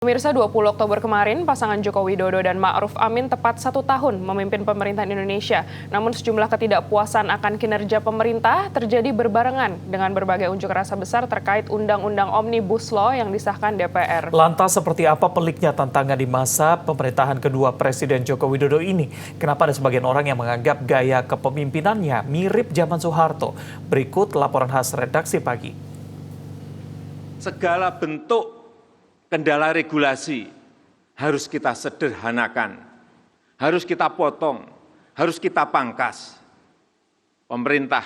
Pemirsa, 20 Oktober kemarin, pasangan Joko Widodo dan Ma'ruf Amin tepat 1 tahun memimpin pemerintahan Indonesia. Namun sejumlah ketidakpuasan akan kinerja pemerintah terjadi berbarengan dengan berbagai unjuk rasa besar terkait Undang-Undang Omnibus Law yang disahkan DPR. Lantas seperti apa peliknya tantangan di masa pemerintahan kedua Presiden Joko Widodo ini? Kenapa ada sebagian orang yang menganggap gaya kepemimpinannya mirip zaman Soeharto? Berikut laporan khas redaksi pagi. Segala bentuk kendala regulasi harus kita sederhanakan, harus kita potong, harus kita pangkas. Pemerintah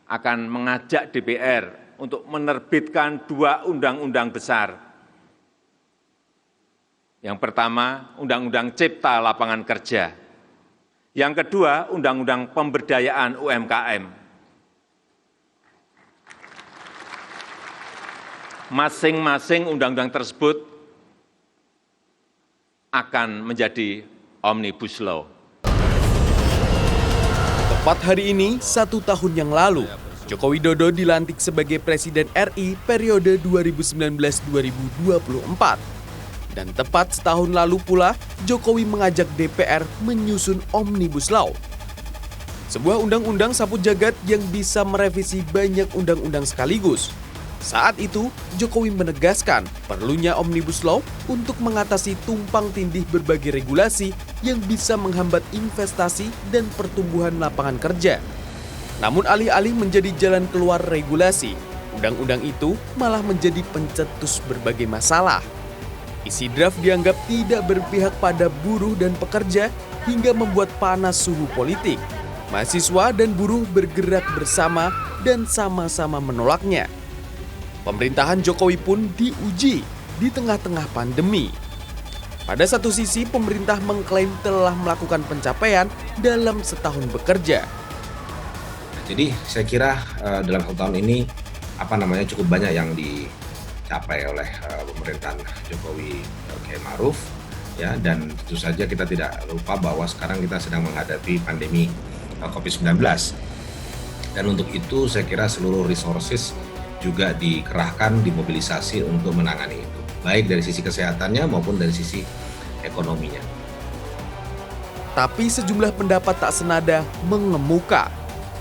akan mengajak DPR untuk menerbitkan 2 undang-undang besar. Yang pertama, Undang-Undang Cipta Lapangan Kerja. Yang kedua, Undang-Undang Pemberdayaan UMKM. Masing-masing undang-undang tersebut akan menjadi Omnibus Law. Tepat hari ini, 1 tahun yang lalu, Joko Widodo dilantik sebagai Presiden RI periode 2019-2024. Dan tepat setahun lalu pula, Jokowi mengajak DPR menyusun Omnibus Law. Sebuah undang-undang sapu jagat yang bisa merevisi banyak undang-undang sekaligus. Saat itu, Jokowi menegaskan perlunya Omnibus Law untuk mengatasi tumpang tindih berbagai regulasi yang bisa menghambat investasi dan pertumbuhan lapangan kerja. Namun alih-alih menjadi jalan keluar regulasi, undang-undang itu malah menjadi pencetus berbagai masalah. Isi draft dianggap tidak berpihak pada buruh dan pekerja hingga membuat panas suhu politik. Mahasiswa dan buruh bergerak bersama dan sama-sama menolaknya. Pemerintahan Jokowi pun diuji di tengah-tengah pandemi. Pada satu sisi, pemerintah mengklaim telah melakukan pencapaian dalam setahun bekerja. Jadi saya kira dalam 1 tahun ini cukup banyak yang dicapai oleh pemerintahan Jokowi Kiai Ma'ruf, ya, dan tentu saja kita tidak lupa bahwa sekarang kita sedang menghadapi pandemi COVID-19. Dan untuk itu saya kira seluruh resources juga dikerahkan, dimobilisasi untuk menangani itu, baik dari sisi kesehatannya maupun dari sisi ekonominya. Tapi sejumlah pendapat tak senada mengemuka.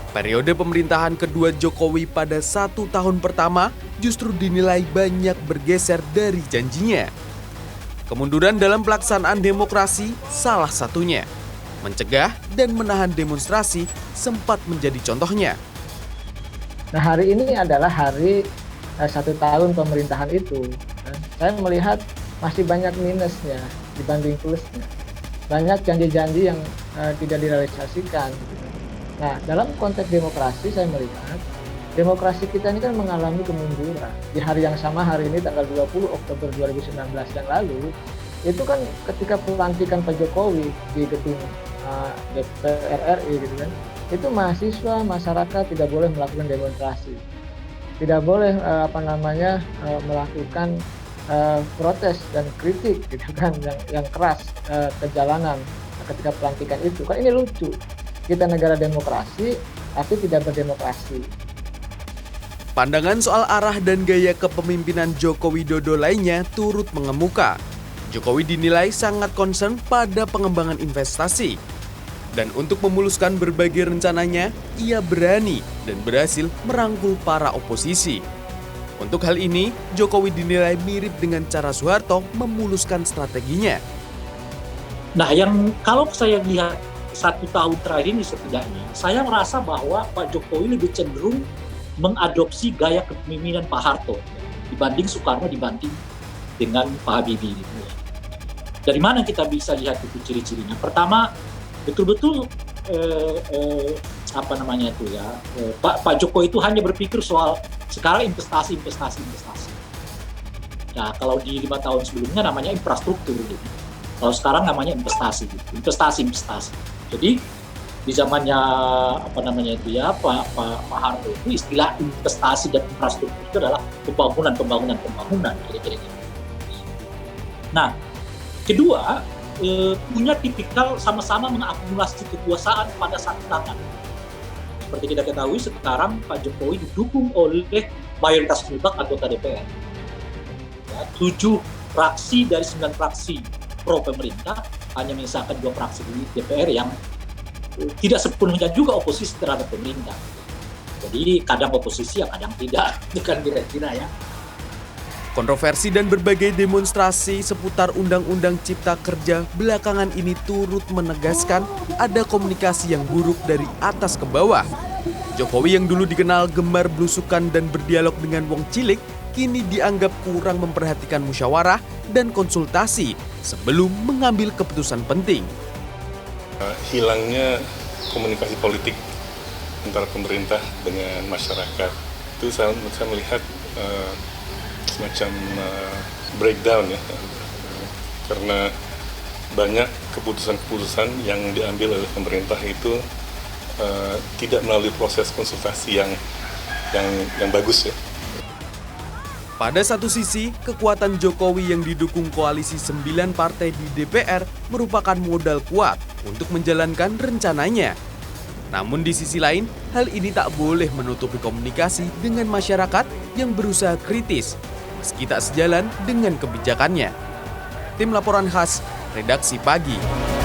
Periode pemerintahan kedua Jokowi pada 1 tahun pertama justru dinilai banyak bergeser dari janjinya. Kemunduran dalam pelaksanaan demokrasi salah satunya. Mencegah dan menahan demonstrasi sempat menjadi contohnya. Nah, hari ini adalah hari 1 tahun pemerintahan itu. Saya melihat masih banyak minusnya dibanding plusnya. Banyak janji-janji yang tidak direalisasikan. Nah, dalam konteks demokrasi saya melihat demokrasi kita ini kan mengalami kemunduran. Di hari yang sama, hari ini tanggal 20 Oktober 2019 yang lalu, itu kan ketika pelantikan Pak Jokowi di gedung DPR RI gitu kan, itu mahasiswa, masyarakat tidak boleh melakukan demonstrasi, tidak boleh melakukan protes dan kritik gitu kan yang keras ke jalanan ketika pelantikan itu. Kan ini lucu, kita negara demokrasi tapi tidak berdemokrasi. Pandangan soal arah dan gaya kepemimpinan Joko Widodo lainnya turut mengemuka. Jokowi dinilai sangat concern pada pengembangan investasi. Dan untuk memuluskan berbagai rencananya, ia berani dan berhasil merangkul para oposisi. Untuk hal ini, Jokowi dinilai mirip dengan cara Soeharto memuluskan strateginya. Nah, yang kalau saya lihat 1 tahun terakhir ini setidaknya, saya merasa bahwa Pak Jokowi lebih cenderung mengadopsi gaya kepemimpinan Pak Harto dibanding Soekarno, dibanding dengan Pak Habibie. Dari mana kita bisa lihat itu ciri-cirinya? Pertama, betul-betul Pak Jokowi itu hanya berpikir soal sekarang investasi. Nah, kalau di 5 tahun sebelumnya namanya infrastruktur gitu. Kalau sekarang namanya investasi gitu. Investasi. Jadi di zamannya Pak Harto itu istilah investasi dan infrastruktur itu adalah pembangunan kira-kira gitu. Nah, kedua, punya tipikal sama-sama mengakumulasi kekuasaan pada satu tangan. Seperti kita ketahui sekarang Pak Jokowi didukung oleh mayoritas mutlak anggota DPR. Ya, 7 fraksi dari 9 fraksi pro pemerintah hanya menyisakan 2 fraksi di DPR yang tidak sepenuhnya juga oposisi terhadap pemerintah. Jadi kadang oposisi, kadang tidak. Itu kan kira-kira ya. Kontroversi dan berbagai demonstrasi seputar Undang-Undang Cipta Kerja belakangan ini turut menegaskan ada komunikasi yang buruk dari atas ke bawah. Jokowi yang dulu dikenal gemar belusukan dan berdialog dengan wong cilik, kini dianggap kurang memperhatikan musyawarah dan konsultasi sebelum mengambil keputusan penting. Hilangnya komunikasi politik antara pemerintah dengan masyarakat itu saya melihat semacam breakdown ya, karena banyak keputusan-keputusan yang diambil oleh pemerintah itu tidak melalui proses konsultasi yang bagus ya. Pada satu sisi, kekuatan Jokowi yang didukung koalisi 9 partai di DPR merupakan modal kuat untuk menjalankan rencananya. Namun di sisi lain, hal ini tak boleh menutupi komunikasi dengan masyarakat yang berusaha kritis, meski tak sejalan dengan kebijakannya. Tim Laporan Khas, Redaksi Pagi.